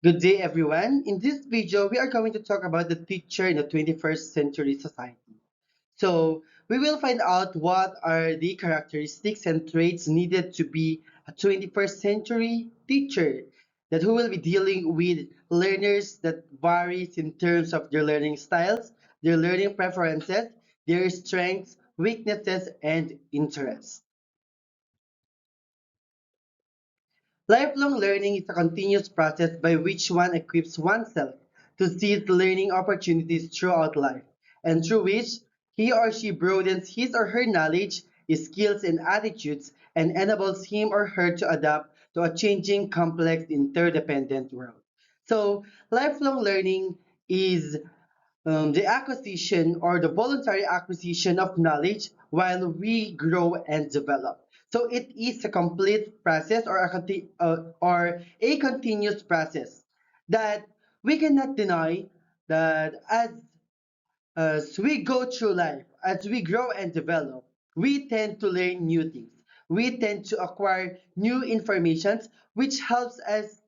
Good day, everyone. In this video, we are going to talk about the teacher in the 21st century society. So, we will find out what are the characteristics and traits needed to be a 21st century teacher that who will be dealing with learners that varies in terms of their learning styles, their learning preferences, their strengths, weaknesses, and interests. Lifelong learning is a continuous process by which one equips oneself to seize learning opportunities throughout life, and through which he or she broadens his or her knowledge, his skills, and attitudes, and enables him or her to adapt to a changing, complex, interdependent world. So, lifelong learning is the acquisition or the voluntary acquisition of knowledge while we grow and develop. So it is a complete process or a continuous process that we cannot deny that as we go through life, as we grow and develop, we tend to learn new things. We tend to acquire new informations which helps us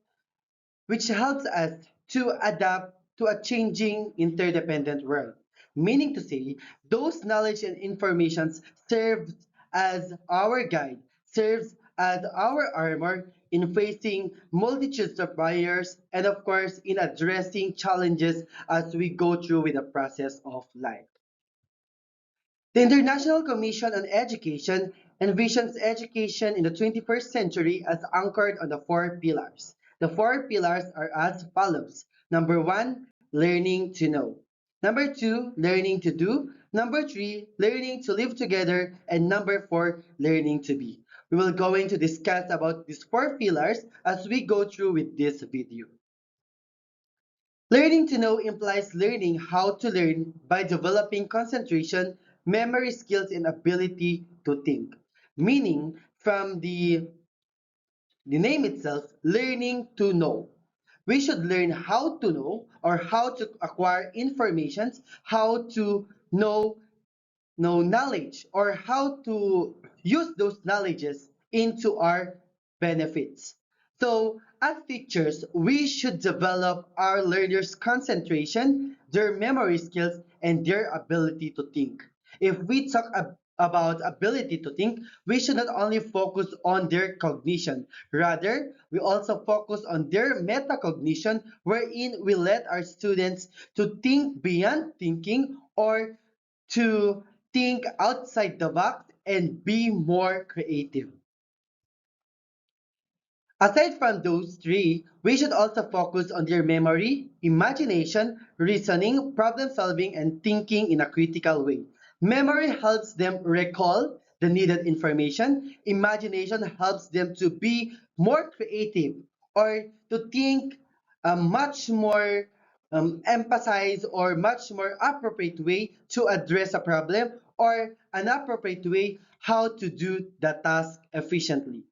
to adapt to a changing interdependent world. Meaning to say, those knowledge and informations serve as our guide, serves as our armor in facing multitudes of barriers and of course in addressing challenges as we go through with the process of life. The International Commission on Education envisions education in the 21st century as anchored on the four pillars. The four pillars are as follows. Number one, learning to know. Number two, learning to do. Number three, learning to live together. And number four, learning to be. We will going to discuss about these four pillars as we go through with this video. Learning to know implies learning how to learn by developing concentration, memory skills, and ability to think. Meaning, from the name itself, learning to know. We should learn how to know or how to acquire information, how to know knowledge, or how to use those knowledges into our benefits. So, as teachers, we should develop our learners' concentration, their memory skills, and their ability to think. If we talk about ability to think, we should not only focus on their cognition, rather, we also focus on their metacognition, wherein we let our students to think beyond thinking or to think outside the box and be more creative. Aside from those three, we should also focus on their memory, imagination, reasoning, problem solving, and thinking in a critical way. Memory helps them recall the needed information. Imagination helps them to be more creative or to think a much more emphasize or much more appropriate way to address a problem or an appropriate way how to do the task efficiently.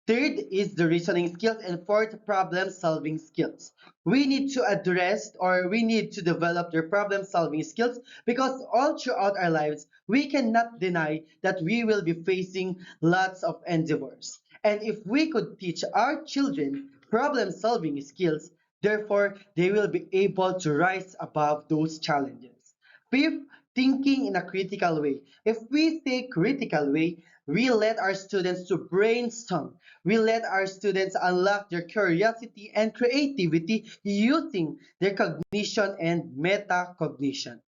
Third is the reasoning skills, and fourth, problem solving skills. We need to address or we need to develop their problem solving skills because all throughout our lives, we cannot deny that we will be facing lots of endeavors. And if we could teach our children problem solving skills, therefore they will be able to rise above those challenges. Fifth, thinking in a critical way. If we say critical way, we let our students to brainstorm. We let our students unlock their curiosity and creativity using their cognition and metacognition.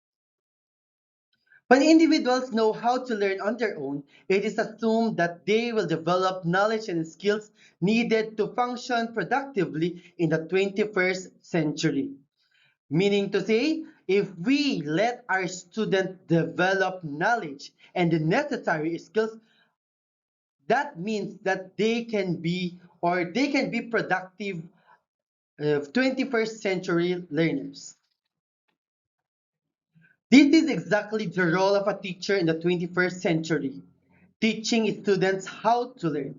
When individuals know how to learn on their own, it is assumed that they will develop knowledge and skills needed to function productively in the 21st century. Meaning to say, if we let our students develop knowledge and the necessary skills, that means that they can be productive 21st century learners. This is exactly the role of a teacher in the 21st century, teaching students how to learn.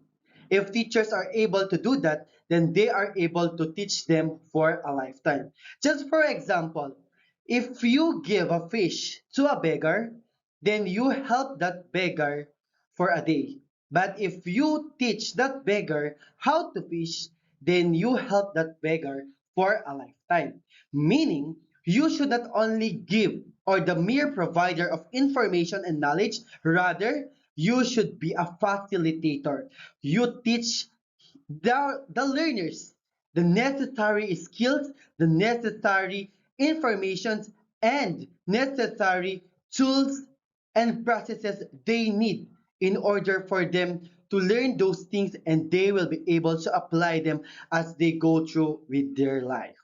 If teachers are able to do that, then they are able to teach them for a lifetime. Just for example, if you give a fish to a beggar, then you help that beggar for a day. But if you teach that beggar how to fish, then you help that beggar for a lifetime. Meaning, you should not only give or the mere provider of information and knowledge, rather, you should be a facilitator. You teach the learners the necessary skills, the necessary informations, and necessary tools and processes they need in order for them to learn those things, and they will be able to apply them as they go through with their life.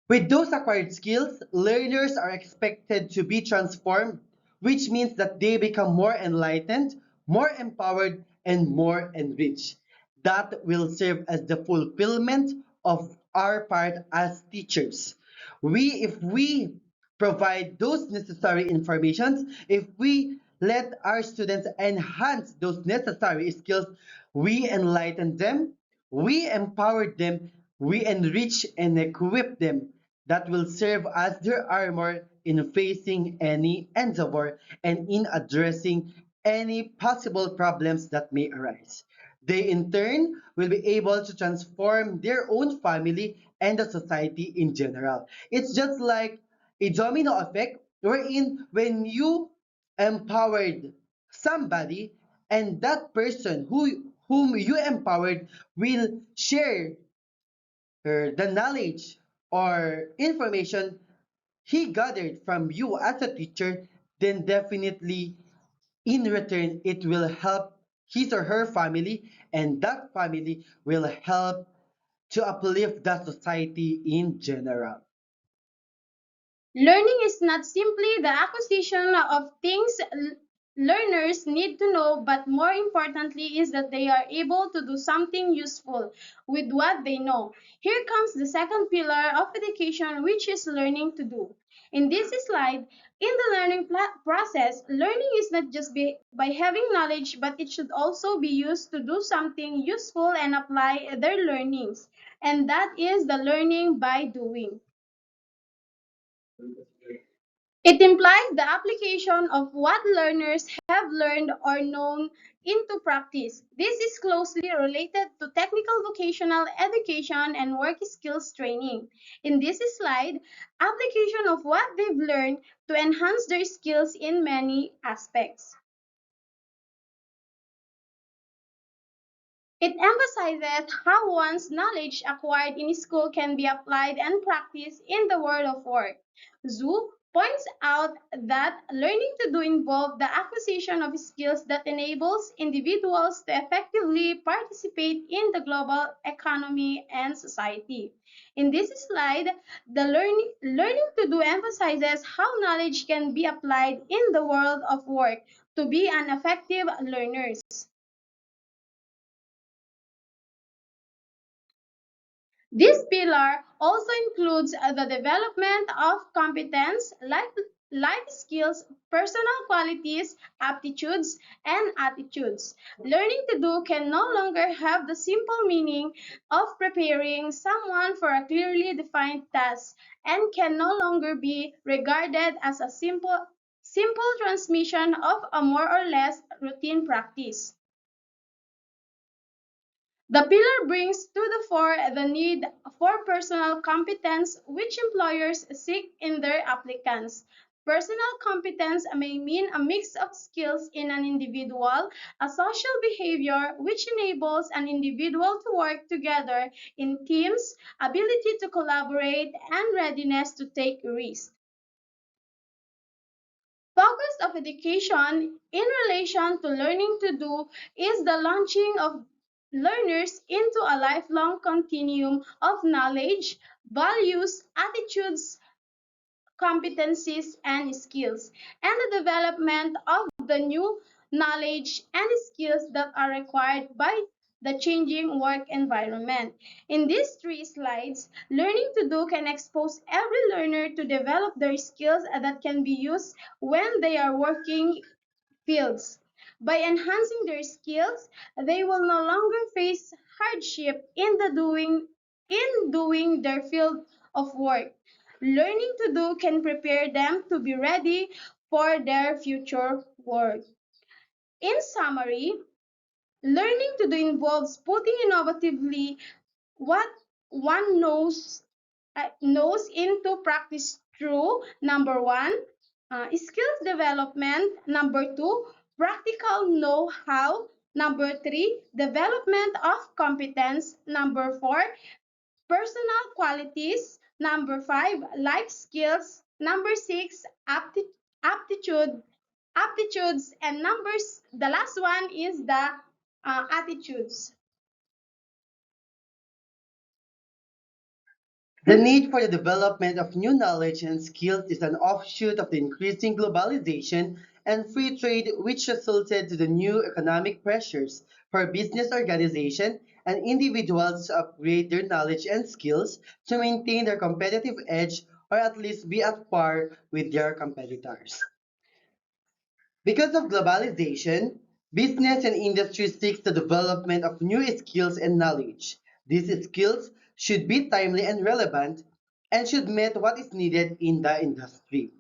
With those acquired skills, learners are expected to be transformed, which means that they become more enlightened, more empowered, and more enriched. That will serve as the fulfillment of our part as teachers. If we provide those necessary informations, if we let our students enhance those necessary skills, we enlighten them, we empower them, we enrich and equip them that will serve as their armor in facing any endeavor and in addressing any possible problems that may arise. They in turn will be able to transform their own family and the society in general. It's just like a domino effect wherein when you empowered somebody and that person whom you empowered will share the knowledge or information he gathered from you as a teacher, then definitely in return it will help his or her family, and that family will help to uplift the society in general. Learning is not simply the acquisition of things learners need to know, but more importantly is that they are able to do something useful with what they know. Here comes the second pillar of education, which is learning to do. In this slide, in the learning process, learning is not just by having knowledge, but it should also be used to do something useful and apply their learnings. And that is the learning by doing. It implies the application of what learners have learned or known into practice. This is closely related to technical vocational education and work skills training. In this slide, application of what they've learned to enhance their skills in many aspects. It emphasizes how one's knowledge acquired in school can be applied and practiced in the world of work. Zhu points out that learning to do involves the acquisition of skills that enables individuals to effectively participate in the global economy and society. In this slide, the learning to do emphasizes how knowledge can be applied in the world of work to be an effective learner. This pillar also includes the development of competence, life skills, personal qualities, aptitudes, and attitudes. Learning to do can no longer have the simple meaning of preparing someone for a clearly defined task and can no longer be regarded as a simple transmission of a more or less routine practice. The pillar brings to the fore the need for personal competence which employers seek in their applicants. Personal competence may mean a mix of skills in an individual, a social behavior which enables an individual to work together in teams, ability to collaborate, and readiness to take risks. Focus of education in relation to learning to do is the launching of learners into a lifelong continuum of knowledge, values, attitudes, competencies, and skills, and the development of the new knowledge and skills that are required by the changing work environment. In these three slides, learning to do can expose every learner to develop their skills that can be used when they are working fields. By enhancing their skills, they will no longer face hardship in doing their field of work. Learning to do can prepare them to be ready for their future work. In summary, learning to do involves putting innovatively what one knows into practice through number one, skills development, number two, practical know-how, number three, development of competence, number four, personal qualities, number five, life skills, number six, aptitude, aptitudes, and numbers. The last one is the attitudes. The need for the development of new knowledge and skills is an offshoot of the increasing globalization and free trade which resulted to the new economic pressures for business organizations and individuals to upgrade their knowledge and skills to maintain their competitive edge or at least be at par with their competitors. Because of globalization, business and industry seeks the development of new skills and knowledge. These skills should be timely and relevant and should meet what is needed in the industry.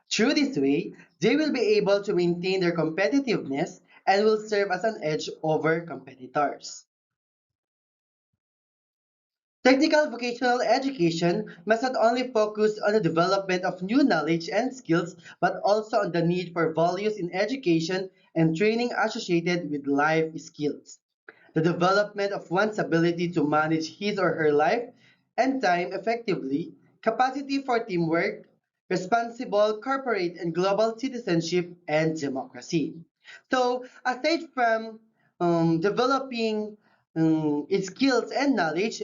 Through this way, they will be able to maintain their competitiveness and will serve as an edge over competitors. Technical vocational education must not only focus on the development of new knowledge and skills, but also on the need for values in education and training associated with life skills. The development of one's ability to manage his or her life and time effectively, capacity for teamwork, responsible corporate and global citizenship, and democracy. So, aside from developing skills and knowledge,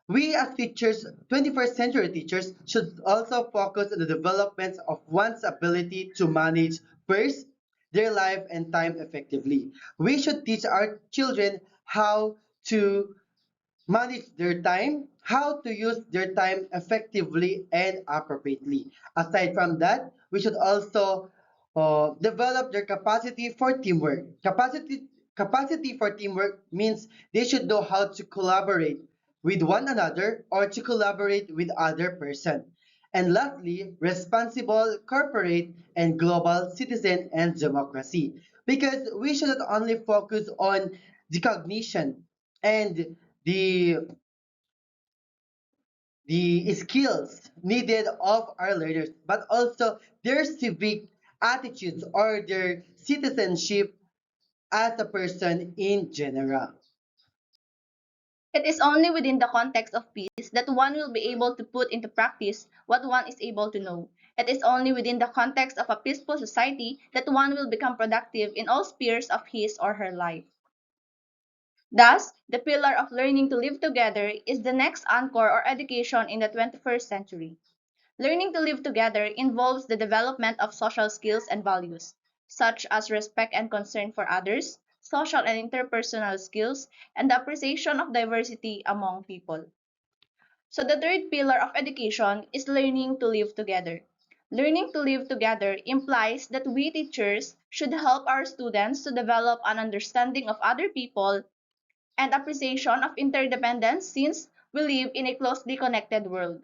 we as teachers, 21st century teachers, should also focus on the development of one's ability to manage first their life and time effectively. We should teach our children how to manage their time, how to use their time effectively and appropriately. Aside from that, we should also develop their capacity for teamwork. Capacity for teamwork means they should know how to collaborate with one another or to collaborate with other person. And lastly, responsible corporate and global citizen and democracy. Because we should not only focus on the cognition and the the skills needed of our learners, but also their civic attitudes or their citizenship as a person in general. It is only within the context of peace that one will be able to put into practice what one is able to know. It is only within the context of a peaceful society that one will become productive in all spheres of his or her life. Thus, the pillar of learning to live together is the next anchor or education in the 21st century. Learning to live together involves the development of social skills and values, such as respect and concern for others, social and interpersonal skills, and the appreciation of diversity among people. So the third pillar of education is learning to live together. Learning to live together implies that we teachers should help our students to develop an understanding of other people and appreciation of interdependence since we live in a closely connected world.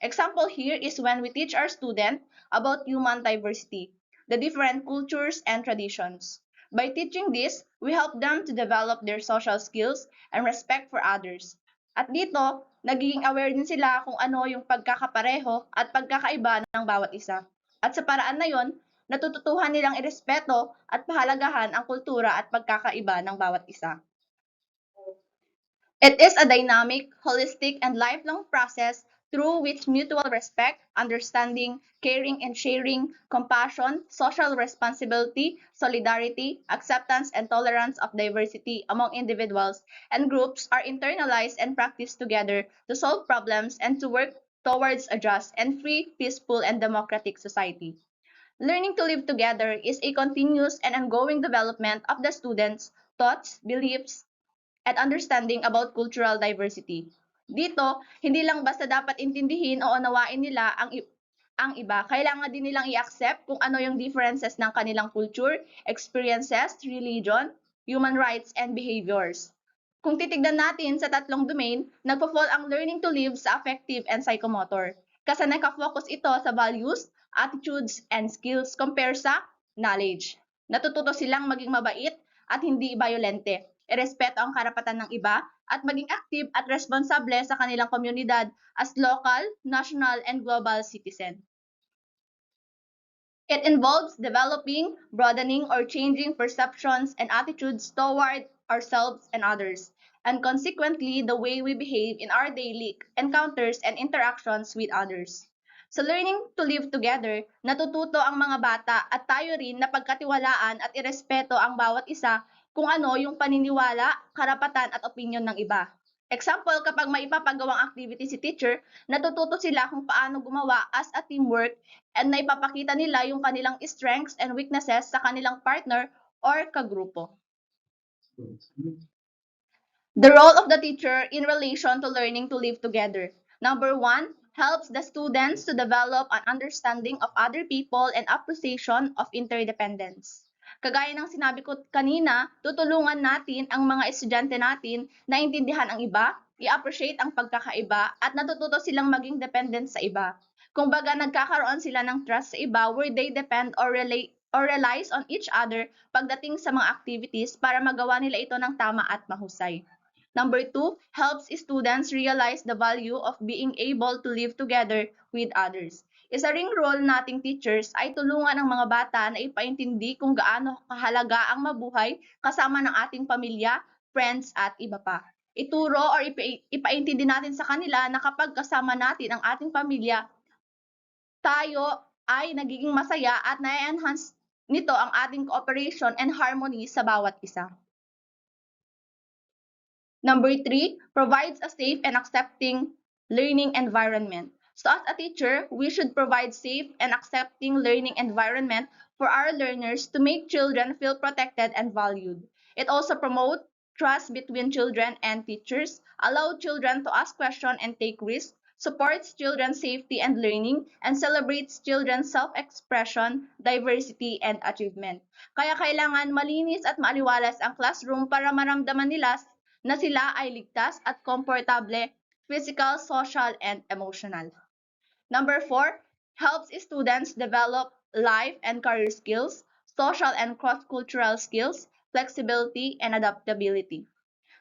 Example here is when we teach our students about human diversity, the different cultures and traditions. By teaching this, we help them to develop their social skills and respect for others. At dito, nagiging aware din sila kung ano yung pagkakapareho at pagkakaiba ng bawat isa. At sa paraan na yon, natututuhan nilang irespeto at pahalagahan ang kultura at pagkakaiba ng bawat isa. It is a dynamic, holistic, and lifelong process through which mutual respect, understanding, caring and sharing, compassion, social responsibility, solidarity, acceptance, and tolerance of diversity among individuals and groups are internalized and practiced together to solve problems and to work towards a just and free, peaceful, and democratic society. Learning to live together is a continuous and ongoing development of the students' thoughts, beliefs, at understanding about cultural diversity. Dito, hindi lang basta dapat intindihin o unawain nila ang iba, kailangan din nilang i-accept kung ano yung differences ng kanilang culture, experiences, religion, human rights, and behaviors. Kung titignan natin sa tatlong domain, nagpo-fall ang learning to live sa affective and psychomotor. Kasi nakafocus ito sa values, attitudes, and skills compare sa knowledge. Natututo silang maging mabait at hindi violente. irespeto ang karapatan ng iba, at maging active at responsable sa kanilang komunidad as local, national, and global citizen. It involves developing, broadening, or changing perceptions and attitudes toward ourselves and others, and consequently the way we behave in our daily encounters and interactions with others. Sa learning to live together, natututo ang mga bata at tayo rin na pagkatiwalaan at irespeto ang bawat isa kung ano yung paniniwala, karapatan at opinyon ng iba. Example, kapag may ipapagawang activity si teacher, natututo sila kung paano gumawa as a teamwork and naipapakita nila yung kanilang strengths and weaknesses sa kanilang partner or kagrupo. The role of the teacher in relation to learning to live together. Number 1, helps the students to develop an understanding of other people and appreciation of interdependence. Kagaya ng sinabi ko kanina, tutulungan natin ang mga estudyante natin na intindihan ang iba, i-appreciate ang pagkakaiba, at natututo silang maging dependent sa iba. Kumbaga, nagkakaroon sila ng trust sa iba where they depend or relies on each other pagdating sa mga activities para magawa nila ito ng tama at mahusay. Number 2, helps students realize the value of being able to live together with others. Isa ring role nating teachers ay tulungan ang mga bata na ipaintindi kung gaano kahalaga ang mabuhay kasama ng ating pamilya, friends, at iba pa. Ituro or ipaintindi natin sa kanila na kapag kasama natin ang ating pamilya, tayo ay nagiging masaya at na-enhance nito ang ating cooperation and harmony sa bawat isa. Number 3, provides a safe and accepting learning environment. So as a teacher, we should provide safe and accepting learning environment for our learners to make children feel protected and valued. It also promotes trust between children and teachers, allow children to ask questions and take risks, supports children's safety and learning, and celebrates children's self-expression, diversity, and achievement. Kaya kailangan malinis at maaliwalas ang classroom para maramdaman nila na sila ay ligtas at komportable, physical, social, and emotional. Number 4, helps students develop life and career skills, social and cross-cultural skills, flexibility, and adaptability.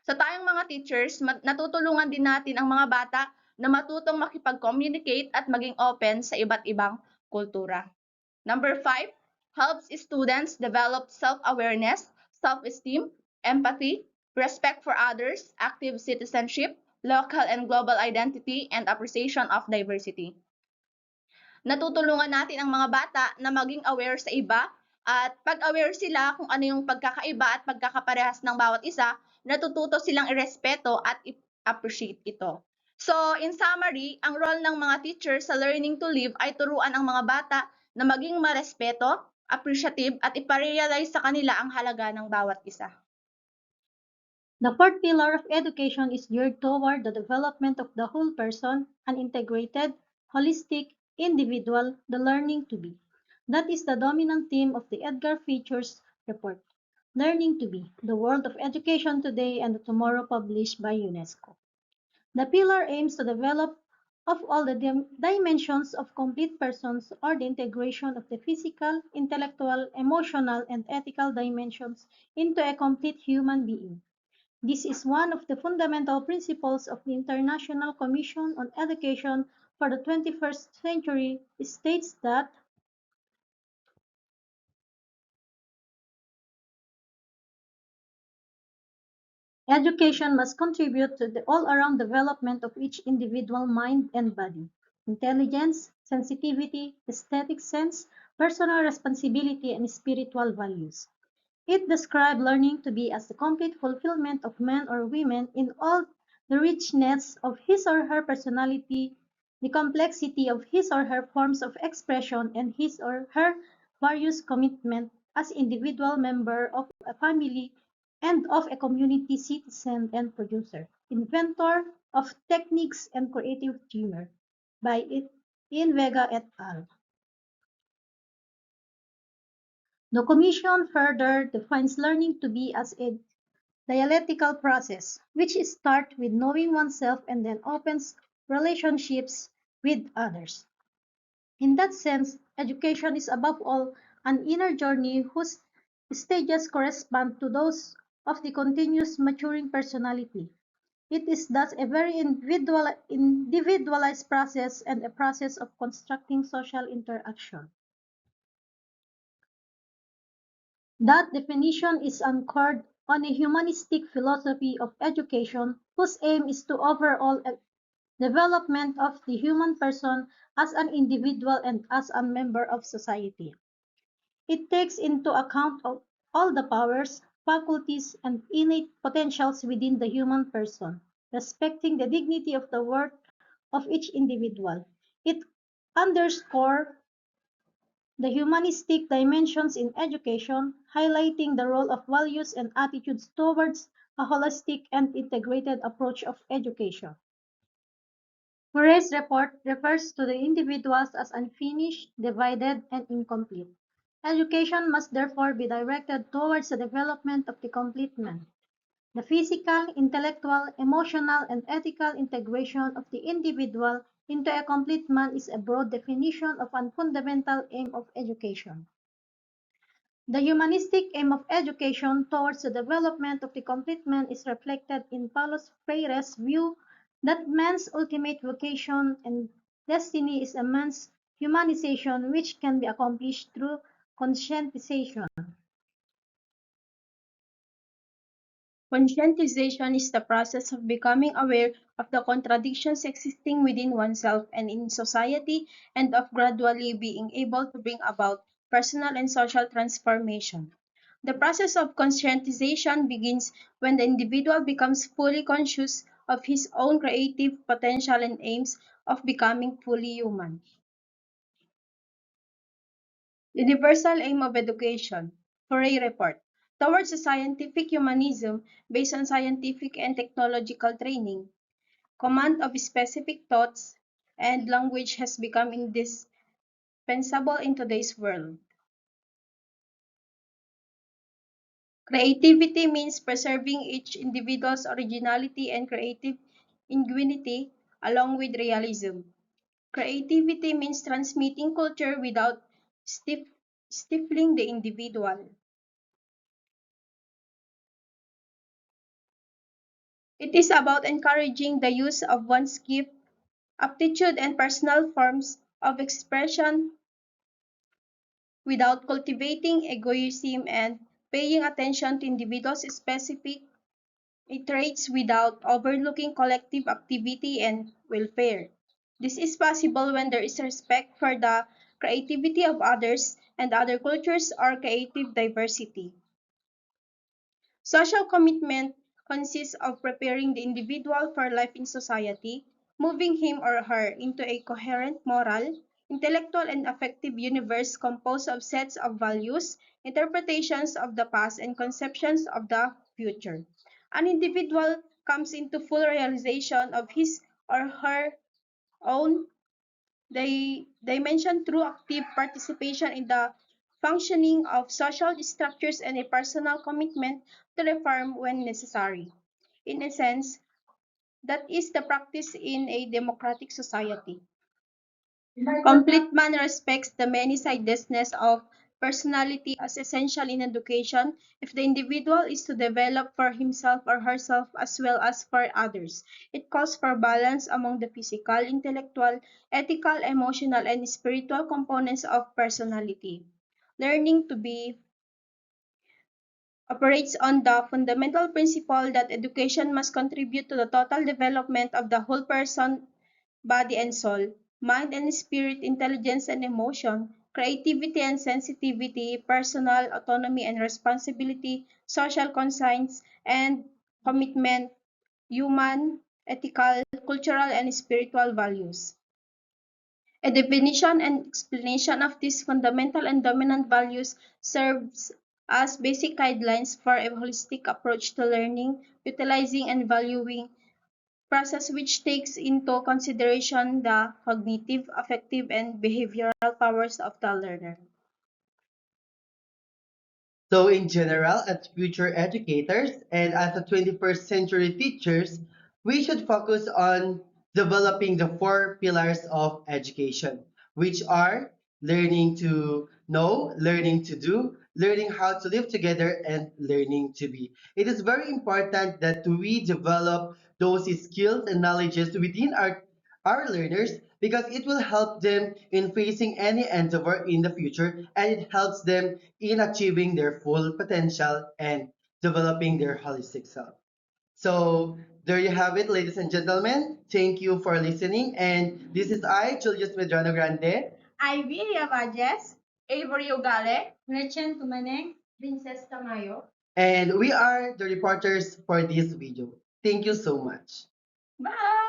Sa tayong mga teachers, natutulungan din natin ang mga bata na matutong makipag-communicate at maging open sa iba't ibang kultura. Number 5, helps students develop self-awareness, self-esteem, empathy, respect for others, active citizenship, local and global identity, and appreciation of diversity. Natutulungan natin ang mga bata na maging aware sa iba at pag aware sila kung ano yung pagkakaiba at pagkakaparehas ng bawat isa, natututo silang irespeto at appreciate ito. So, in summary, ang role ng mga teachers sa learning to live ay turuan ang mga bata na maging marespeto, appreciative at iparealize sa kanila ang halaga ng bawat isa. The fourth pillar of education is geared toward the development of the whole person, an integrated, holistic individual, the learning to be. That is the dominant theme of the Edgar Features report, Learning to Be, the World of Education Today and Tomorrow, published by UNESCO. The pillar aims to develop of all the dimensions of complete persons or the integration of the physical, intellectual, emotional, and ethical dimensions into a complete human being. This is one of the fundamental principles of the International Commission on Education for the 21st Century. It states that education must contribute to the all-around development of each individual mind and body. Intelligence, sensitivity, aesthetic sense, personal responsibility, and spiritual values. It describes learning to be as the complete fulfillment of man or women in all the richness of his or her personality, the complexity of his or her forms of expression, and his or her various commitment as individual member of a family and of a community, citizen and producer, inventor of techniques and creative dreamer, by in Vega et al. The Commission further defines learning to be as a dialectical process, which starts with knowing oneself and then opens relationships with others. In that sense, education is above all an inner journey whose stages correspond to those of the continuous maturing personality. It is thus a very individualized process and a process of constructing social interaction. That definition is anchored on a humanistic philosophy of education whose aim is to overall development of the human person as an individual and as a member of society. It takes into account of all the powers, faculties, and innate potentials within the human person, respecting the dignity of the worth of each individual. It underscores the humanistic dimensions in education, highlighting the role of values and attitudes towards a holistic and integrated approach of education. Murray's report refers to the individuals as unfinished, divided, and incomplete. Education must therefore be directed towards the development of the complete man. The physical, intellectual, emotional, and ethical integration of the individual into a complete man is a broad definition of a fundamental aim of education. The humanistic aim of education towards the development of the complete man is reflected in Paulo Freire's view that man's ultimate vocation and destiny is a man's humanization which can be accomplished through conscientization. Conscientization is the process of becoming aware of the contradictions existing within oneself and in society, and of gradually being able to bring about personal and social transformation. The process of conscientization begins when the individual becomes fully conscious of his own creative potential and aims of becoming fully human. Universal aim of education. Foray report. Towards a scientific humanism based on scientific and technological training, command of specific thoughts and language has become indispensable in today's world. Creativity means preserving each individual's originality and creative ingenuity along with realism. Creativity means transmitting culture without stifling the individual. It is about encouraging the use of one's gift, aptitude, and personal forms of expression without cultivating egoism and paying attention to individuals' specific traits without overlooking collective activity and welfare. This is possible when there is respect for the creativity of others and other cultures or creative diversity. Social commitment consists of preparing the individual for life in society, moving him or her into a coherent moral, intellectual, and affective universe composed of sets of values, interpretations of the past, and conceptions of the future. An individual comes into full realization of his or her own dimension through active participation in the functioning of social structures and a personal commitment to reform when necessary. In a sense, that is the practice in a democratic society. Complete man respects the many-sidedness of personality as essential in education if the individual is to develop for himself or herself as well as for others. It calls for balance among the physical, intellectual, ethical, emotional, and spiritual components of personality. Learning to be operates on the fundamental principle that education must contribute to the total development of the whole person, body and soul, mind and spirit, intelligence and emotion, creativity and sensitivity, personal autonomy and responsibility, social conscience and commitment, human, ethical, cultural, and spiritual values. A definition and explanation of these fundamental and dominant values serves as basic guidelines for a holistic approach to learning, utilizing, and valuing process which takes into consideration the cognitive, affective, and behavioral powers of the learner. So, in general, as future educators and as a 21st century teachers, we should focus on developing the four pillars of education, which are learning to know, learning to do, learning how to live together, and learning to be. It is very important that we develop those skills and knowledges within our learners because it will help them in facing any endeavor in the future and it helps them in achieving their full potential and developing their holistic self. So there you have it, ladies and gentlemen. Thank you for listening. And this is I, Julius Medrano Grande. Ivy Riavajes, Avery Ogale, Gretchen Tumaneng. Princess Tamayo. And we are the reporters for this video. Thank you so much. Bye!